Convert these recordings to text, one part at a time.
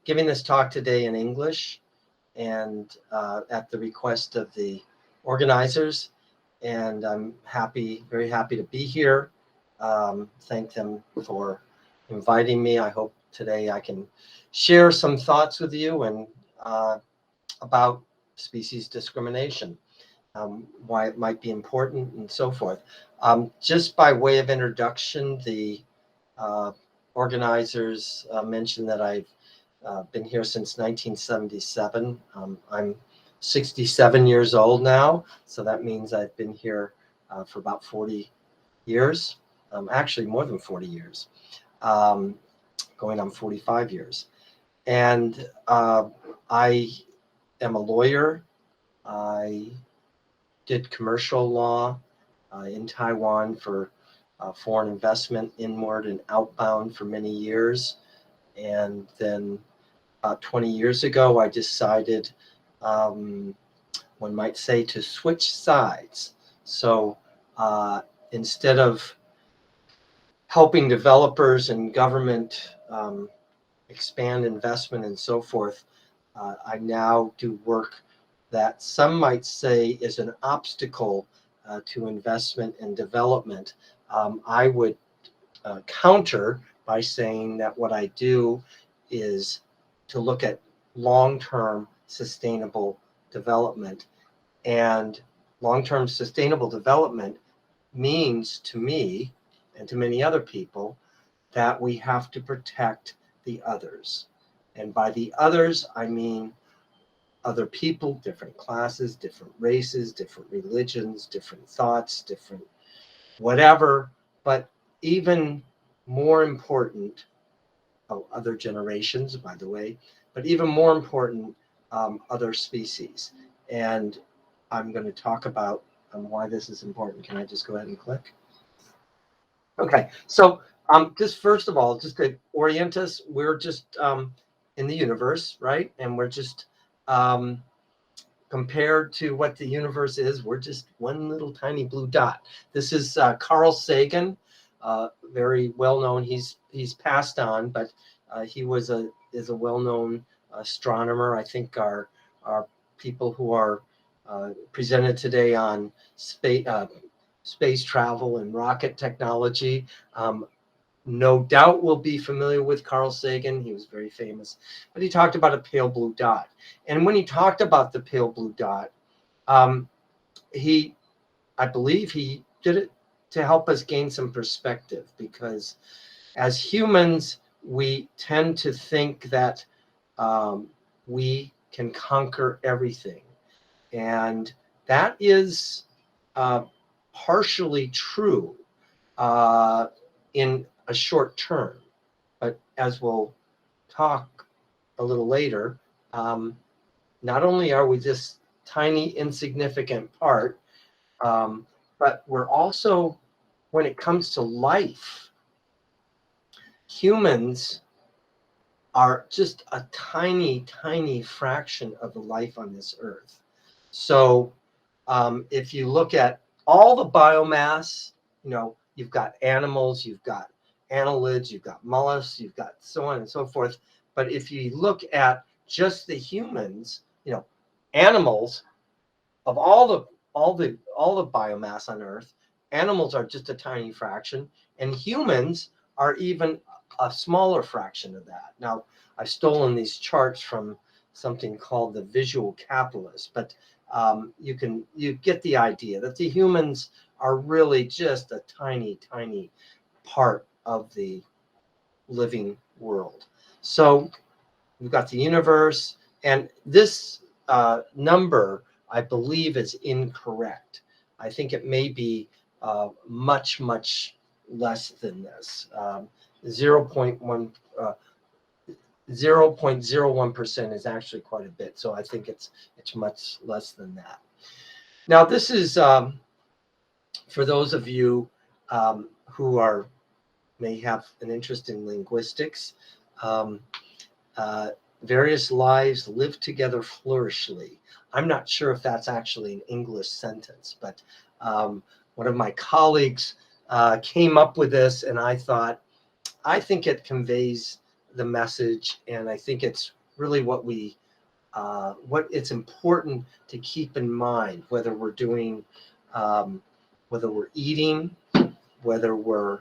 giving this talk today in English and at the request of the organizers. And I'm very happy to be here. Thank them for inviting me. I hope today I can share some thoughts with you and about species discrimination, why it might be important and so forth. Just by way of introduction, the organizers mentioned that I've been here since 1977. I'm 67 years old now, so that means I've been here for about 40 years, actually more than 40 years, going on 45 years. And I am a lawyer. I did commercial law in Taiwan for foreign investment, inward and outbound, for many years. And then about 20 years ago, I decided, one might say, to switch sides. So instead of helping developers and government expand investment and so forth, I now do work that some might say is an obstacle to investment and development. I would counter by saying that what I do is to look at long-term sustainable development. And long-term sustainable development means to me and to many other people that we have to protect the others. And by the others, I mean other people, different classes, different races, different religions, different thoughts, different whatever, but even more important, other generations, by the way, but even more important, other species. And I'm going to talk about why this is important. Can I just go ahead and click? Okay, so just first of all, just to orient us, we're just in the universe, right? And we're just compared to what the universe is, we're just one little tiny blue dot. This is Carl Sagan, very well known. He's passed on, but he is a well-known astronomer. I think our people who are presented today on space travel and rocket technology, no doubt will be familiar with Carl Sagan. He was very famous, but he talked about a pale blue dot. And when he talked about the pale blue dot, I believe he did it to help us gain some perspective, because as humans, we tend to think that we can conquer everything. And that is partially true in a short term. But as we'll talk a little later, not only are we this tiny, insignificant part, but we're also, when it comes to life, humans are just a tiny, tiny fraction of the life on this earth. So if you look at all the biomass, you've got animals, you've got annelids, you've got mollusks, you've got so on and so forth. But if you look at just the humans, animals, of all the biomass on Earth, animals are just a tiny fraction, and humans are even a smaller fraction of that. Now, I've stolen these charts from something called the Visual Capitalist, but you get the idea that the humans are really just a tiny, tiny part of the living world. So we've got the universe, and this number, I believe, is incorrect. I think it may be much, much less than this. 0.01% is actually quite a bit. So I think it's much less than that. Now, this is for those of you who may have an interest in linguistics. Various lives live together flourishly. I'm not sure if that's actually an English sentence, but one of my colleagues came up with this, and I think it conveys the message, and I think it's really what it's important to keep in mind, whether we're doing, whether we're eating, whether we're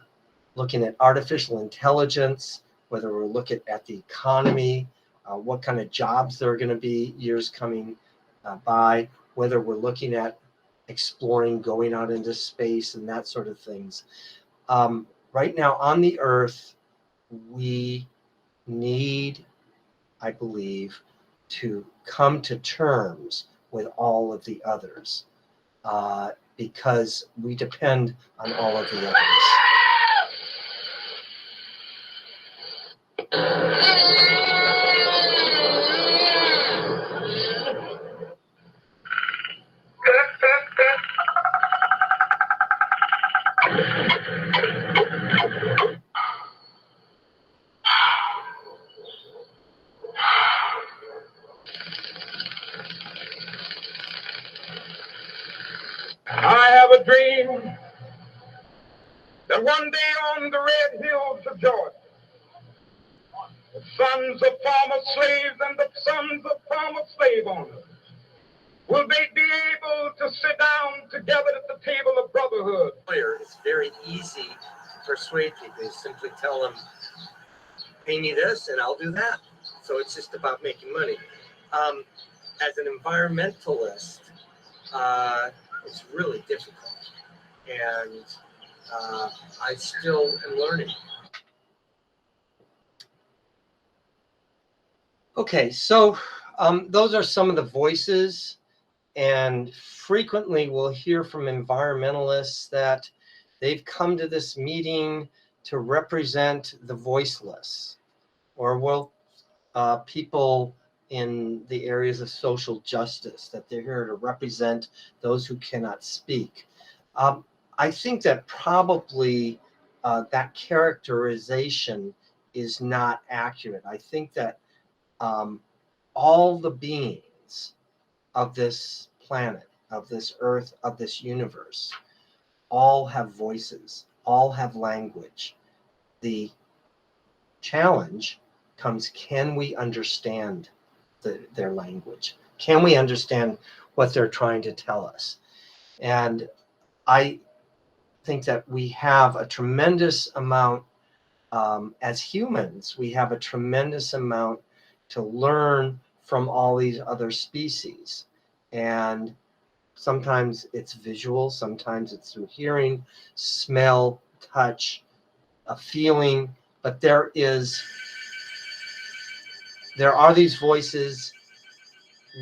looking at artificial intelligence, whether we're looking at the economy, what kind of jobs there are going to be years coming by, whether we're looking at exploring, going out into space and that sort of things. Right now on the earth, we need, I believe, to come to terms with all of the others because we depend on all of the others. I have a dream that one day on the red hills of Georgia, the sons of former slaves and the sons of former slave owners will they be able to sit down together at the table of brotherhood. It's very easy to persuade people. You simply tell them, pay me this and I'll do that. So it's just about making money. As an environmentalist, it's really difficult. And I still am learning. Okay, so those are some of the voices, and frequently we'll hear from environmentalists that they've come to this meeting to represent the voiceless, or people in the areas of social justice, that they're here to represent those who cannot speak. I think that probably that characterization is not accurate. I think that all the beings of this planet, of this earth, of this universe, all have voices, all have language. The challenge comes, can we understand their language? Can we understand what they're trying to tell us? And I think that we have a tremendous amount, as humans, we have a tremendous amount to learn from all these other species. And sometimes it's visual, sometimes it's through hearing, smell, touch, a feeling, but there are these voices.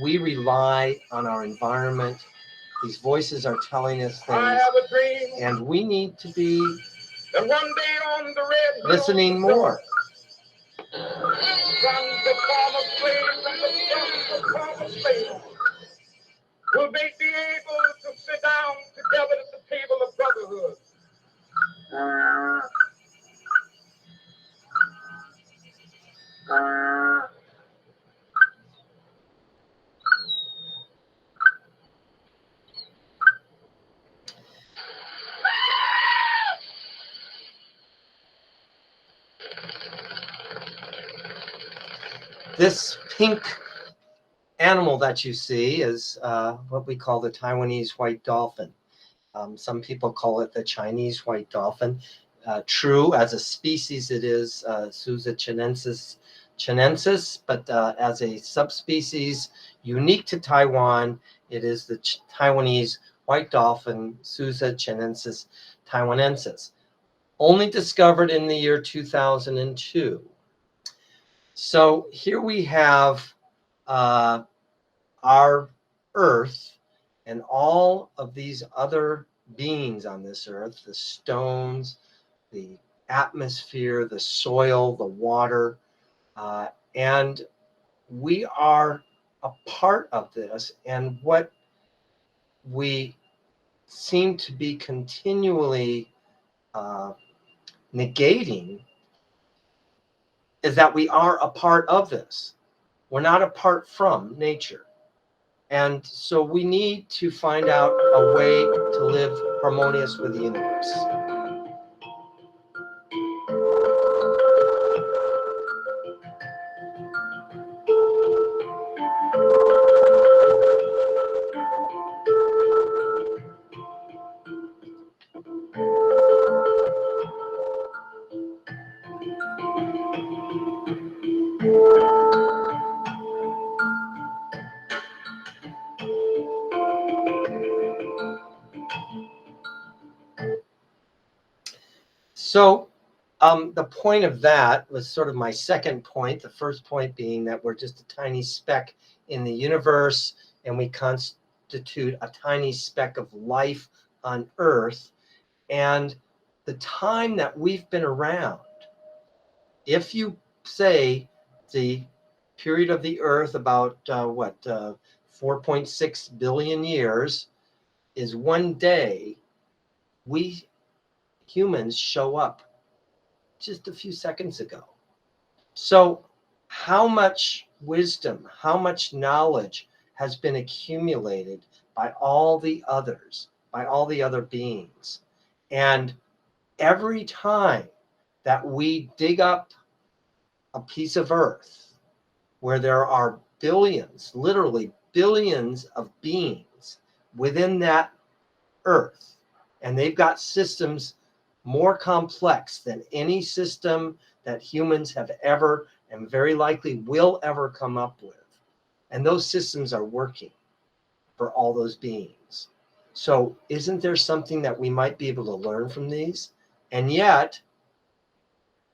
We rely on our environment. These voices are telling us things. I have a dream, and we need to be that one day on the red listening more. Sons of former slaves and the sons of former slaves will they be able to sit down together at the table of brotherhood. This pink animal that you see is what we call the Taiwanese white dolphin. Some people call it the Chinese white dolphin. True, as a species, it is Sousa chinensis, but as a subspecies unique to Taiwan, it is the Taiwanese white dolphin, Sousa chinensis taiwanensis, only discovered in the year 2002. So here we have our Earth and all of these other beings on this Earth, the stones, the atmosphere, the soil, the water, and we are a part of this. And what we seem to be continually negating is that we are a part of this. We're not apart from nature. And so we need to find out a way to live harmonious with the universe. So the point of that was sort of my second point, the first point being that we're just a tiny speck in the universe, and we constitute a tiny speck of life on Earth. And the time that we've been around, if you say the period of the Earth, about 4.6 billion years, is one day, we humans show up just a few seconds ago. So how much wisdom, how much knowledge has been accumulated by all the others, by all the other beings? And every time that we dig up a piece of Earth where there are billions, literally billions of beings within that Earth, and they've got systems more complex than any system that humans have ever and very likely will ever come up with. And those systems are working for all those beings. So isn't there something that we might be able to learn from these? And yet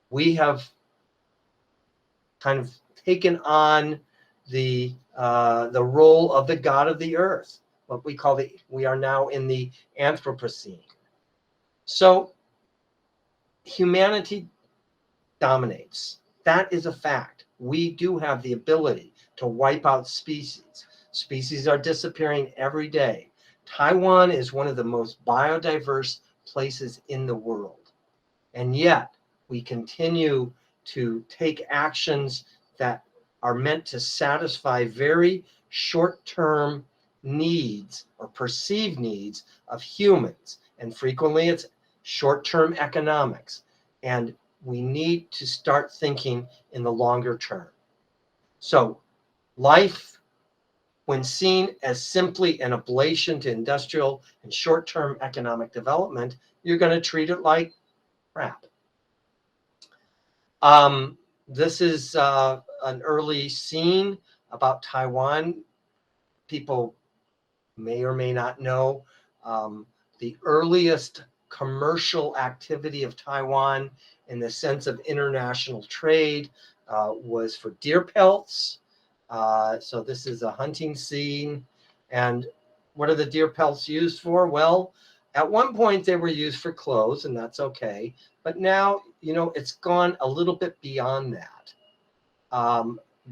we have kind of taken on the role of the God of the earth, what we call we are now in the anthropocene. So humanity dominates. That is a fact. We do have the ability to wipe out species. Species are disappearing every day. Taiwan is one of the most biodiverse places in the world. And yet we continue to take actions that are meant to satisfy very short-term needs or perceived needs of humans. And frequently it's short-term economics. And we need to start thinking in the longer term. So life, when seen as simply an ablation to industrial and short-term economic development, you're going to treat it like crap. This is an early scene about Taiwan. People may or may not know the earliest commercial activity of Taiwan in the sense of international trade was for deer pelts. So this is a hunting scene. And what are the deer pelts used for? Well, at one point they were used for clothes, and that's okay. But now, you know, it's gone a little bit beyond that.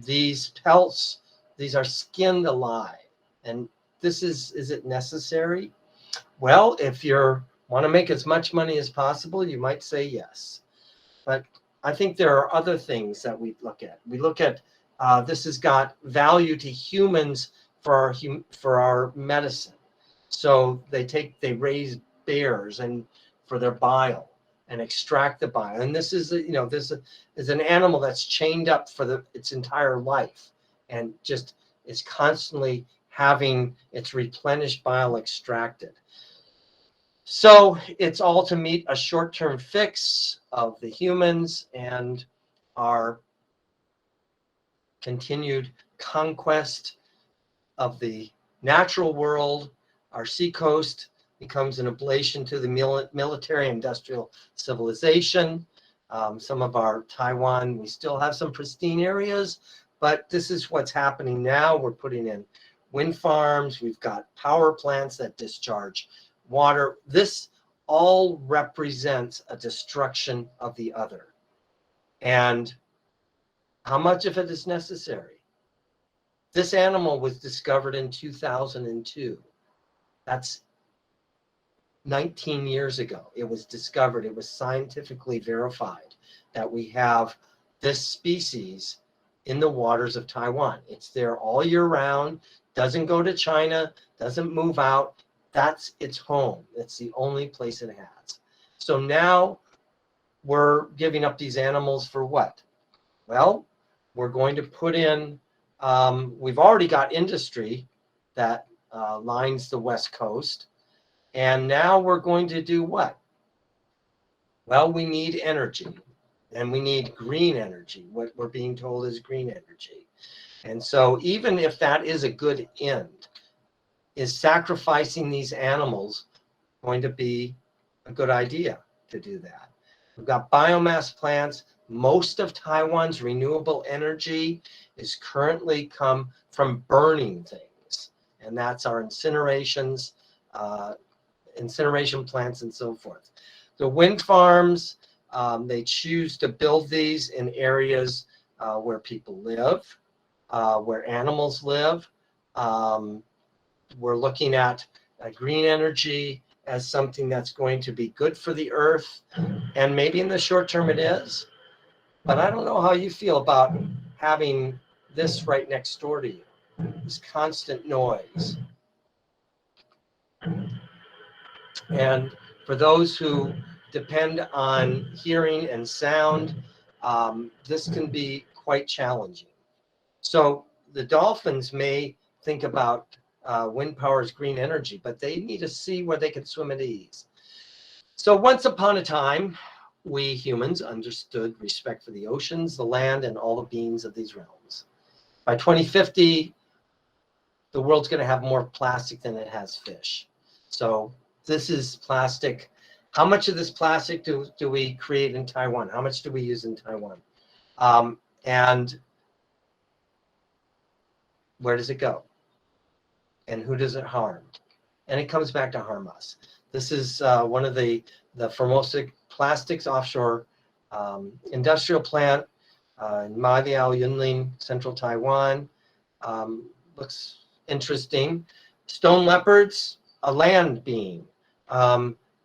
These pelts, these are skinned alive. And this is it necessary? Well, if you want to make as much money as possible, you might say yes. But I think there are other things that we look at. We look at this has got value to humans for our medicine. So they raise bears and for their bile and extract the bile. And this is this is an animal that's chained up for its entire life and just is constantly having its replenished bile extracted. So it's all to meet a short-term fix of the humans and our continued conquest of the natural world. Our seacoast becomes an ablation to the military industrial civilization. Some of our Taiwan, we still have some pristine areas, but this is what's happening now. We're putting in wind farms. We've got power plants that discharge water. This all represents a destruction of the other. And how much of it is necessary? This animal was discovered in 2002. That's 19 years ago. It was discovered. It was scientifically verified that we have this species in the waters of Taiwan. It's there all year round, doesn't go to China, doesn't move out. That's its home. It's the only place it has. So now we're giving up these animals for what? Well, we're going to put in, we've already got industry that lines the West Coast. And now we're going to do what? Well, we need energy, and we need green energy. What we're being told is green energy. And so even if that is a good end, is sacrificing these animals going to be a good idea to do that? We've got biomass plants. Most of Taiwan's renewable energy is currently come from burning things, and that's our incinerations, incineration plants and so forth. The wind farms, they choose to build these in areas where people live, where animals live. We're looking at green energy as something that's going to be good for the earth, and maybe in the short term it is. But I don't know how you feel about having this right next door to you, this constant noise. And for those who depend on hearing and sound, this can be quite challenging. So the dolphins may think about wind power as green energy, but they need to see where they can swim at ease. So once upon a time, we humans understood respect for the oceans, the land, and all the beings of these realms. By 2050, the world's going to have more plastic than it has fish. So this is plastic. How much of this plastic do we create in Taiwan? How much do we use in Taiwan? And where does it go? And who does it harm? And it comes back to harm us. This is one of the Formosa Plastics offshore industrial plant in Madiao, Yunlin, central Taiwan. Looks interesting. Stone leopards, a land being.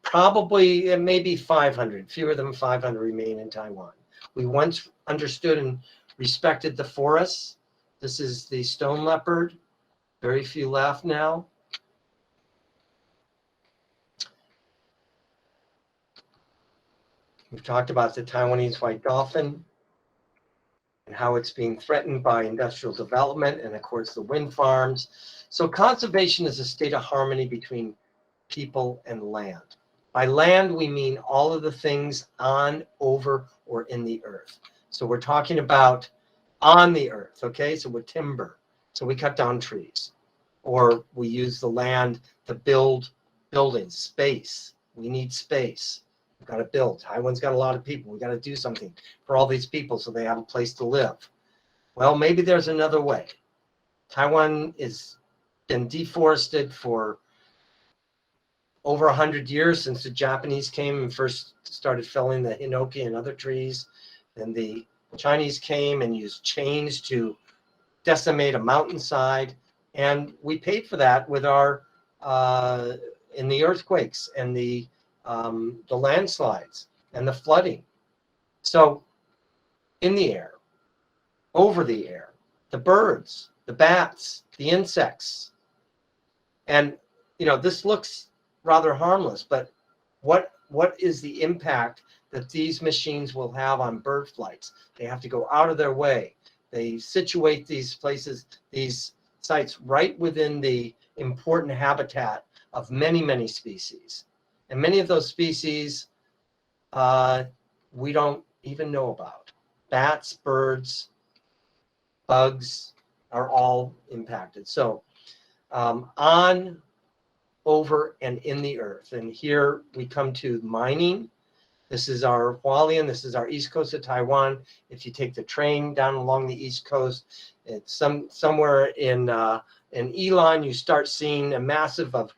Probably, it may be 500, fewer than 500 remain in Taiwan. We once understood and respected the forests. This is the stone leopard. Very few left now. We've talked about the Taiwanese white dolphin and how it's being threatened by industrial development and, of course, the wind farms. So conservation is a state of harmony between people and land. By land, we mean all of the things on, over, or in the earth. So we're talking about on the earth, okay? So with timber. So we cut down trees. Or we use the land to build buildings, space. We need space. We've got to build. Taiwan's got a lot of people. We've got to do something for all these people so they have a place to live. Well, maybe there's another way. Taiwan has been deforested for over 100 years since the Japanese came and first started felling the hinoki and other trees. Then the Chinese came and used chains to decimate a mountainside. And we paid for that with our, in the earthquakes and the landslides and the flooding. So in the air, over the air, the birds, the bats, the insects. And, you know, this looks rather harmless, but what is the impact that these machines will have on bird flights? They have to go out of their way. They situate these places, these sites right within the important habitat of many, many species. And many of those species we don't even know about. Bats, birds, bugs are all impacted. So on, over, and in the earth. And here we come to mining. This is our Hualien. This is our east coast of Taiwan. If you take the train down along the east coast, it's somewhere in Yilan, you start seeing a massive of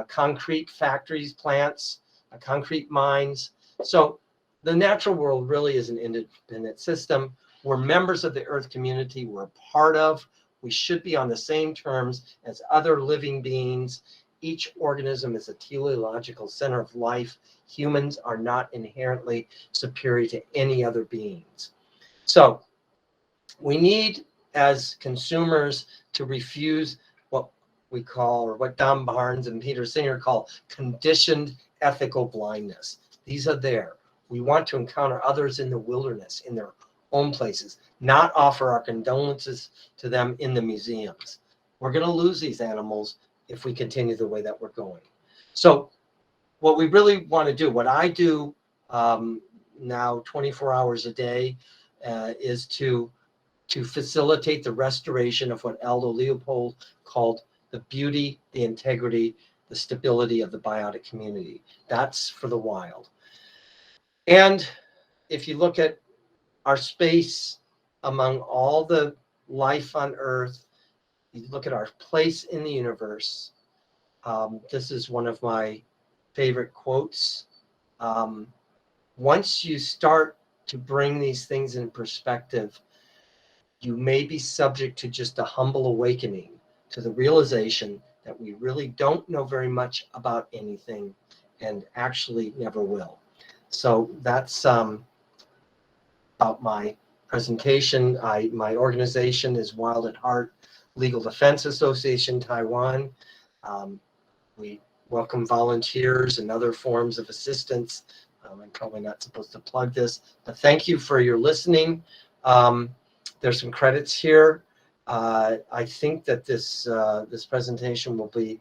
concrete factories, plants, concrete mines. So the natural world really is an independent system. We're members of the earth community. We're a part of. We should be on the same terms as other living beings. Each organism is a teleological center of life. Humans are not inherently superior to any other beings. So we need, as consumers, to refuse what we call, or what Don Barnes and Peter Singer call, conditioned ethical blindness. These are there. We want to encounter others in the wilderness, in their own places, not offer our condolences to them in the museums. We're going to lose these animals if we continue the way that we're going. So what we really want to do, what I do now 24 hours a day, is to facilitate the restoration of what Aldo Leopold called the beauty, the integrity, the stability of the biotic community. That's for the wild. And if you look at our space among all the life on Earth, you look at our place in the universe. This is one of my favorite quotes. Once you start to bring these things in perspective, you may be subject to just a humble awakening to the realization that we really don't know very much about anything and actually never will. So that's about my presentation. My organization is Wild at Heart Legal Defense Association, Taiwan. We welcome volunteers and other forms of assistance. I'm probably not supposed to plug this, but thank you for your listening. There's some credits here. I think that this presentation will be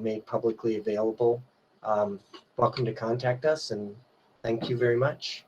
made publicly available. Welcome to contact us, and thank you very much.